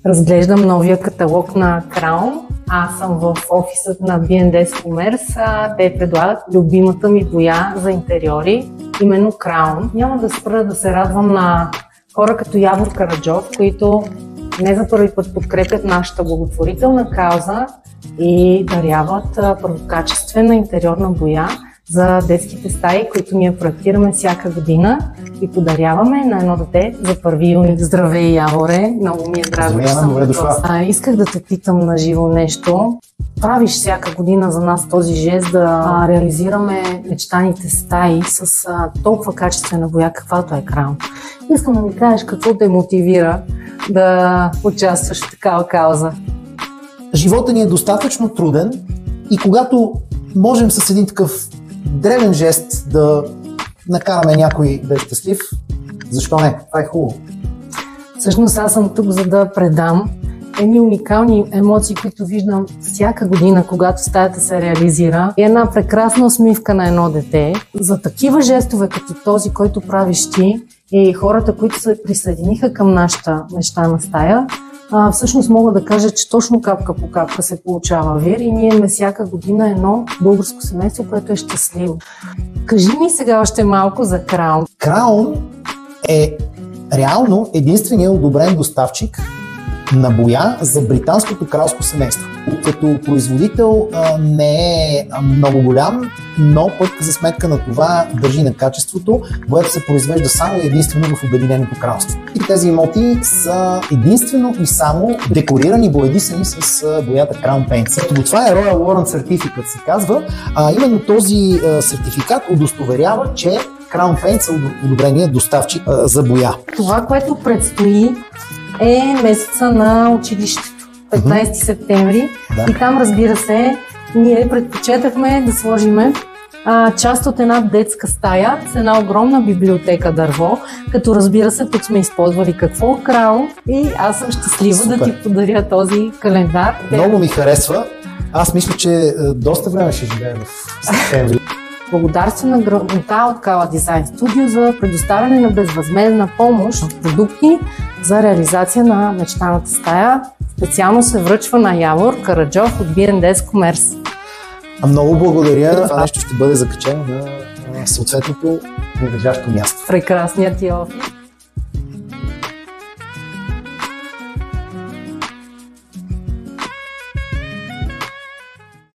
Разглеждам новия каталог на Crown. Аз съм в офисът на B&S Commerce. Те предлагат любимата ми боя за интериори, именно Crown. Няма да спра да се радвам на хора като Явор Караджов, които не за първи път подкрепят нашата благотворителна кауза и даряват първокачествена интериорна боя за детските стаи, които ние проектираме всяка година и подаряваме на едно дете за 1 юни. Здравей, Яворе! Много ми е драго, че съм дошла. Исках да те питам на живо нещо. Правиш всяка година за нас този жест да реализираме мечтаните стаи с толкова качествена боя, каквато е Crown. Искам да ми кажеш какво те мотивира да участваш в такава кауза. Животът ни е достатъчно труден и когато можем с един такъв древен жест да накараме някой да е щастлив, защо не? Това е хубаво. Всъщност аз съм тук, за да предам едни уникални емоции, които виждам всяка година, когато стаята се реализира. И една прекрасна усмивка на едно дете. За такива жестове, като този, който правиш ти и хората, които се присъединиха към нашата мечтана стая, всъщност мога да кажа, че точно капка по капка се получава вир и ние имаме всяка година едно българско семейство, което е щастливо. Кажи ми сега още малко за Crown. Crown е реално единственият одобрен доставчик на боя за британското кралско семейство. Като производител не е много голям, но пък за сметка на това държи на качеството, боята се произвежда само и единствено в Обединеното кралство. И тези имоти са единствено и само декорирани, боядисани с боята Crown Paints. Ето това е Royal Warrant Certificate се казва, именно този сертификат удостоверява, че Crown Paints е одобрения доставчик за боя. Това, което предстои, е месеца на училището, 15 септември. Да. И там, разбира се, ние предпочетахме да сложим част от една детска стая с една огромна библиотека дърво, като разбира се, тук сме използвали какво? Crown. И аз съм щастлива Супер. Да ти подаря този календар. Много ми харесва. Аз мисля, че доста време ще живея в септември. Благодарствена грамота от Кала Дизайн Студио за предоставяне на безвъзмездна помощ от продукти за реализация на мечтаната стая. Специално се връчва на Явор Караджов от B&S Commerce. Много благодаря. Това нещо ще бъде закачено на съответното прилежащо място. Прекрасният ти офис.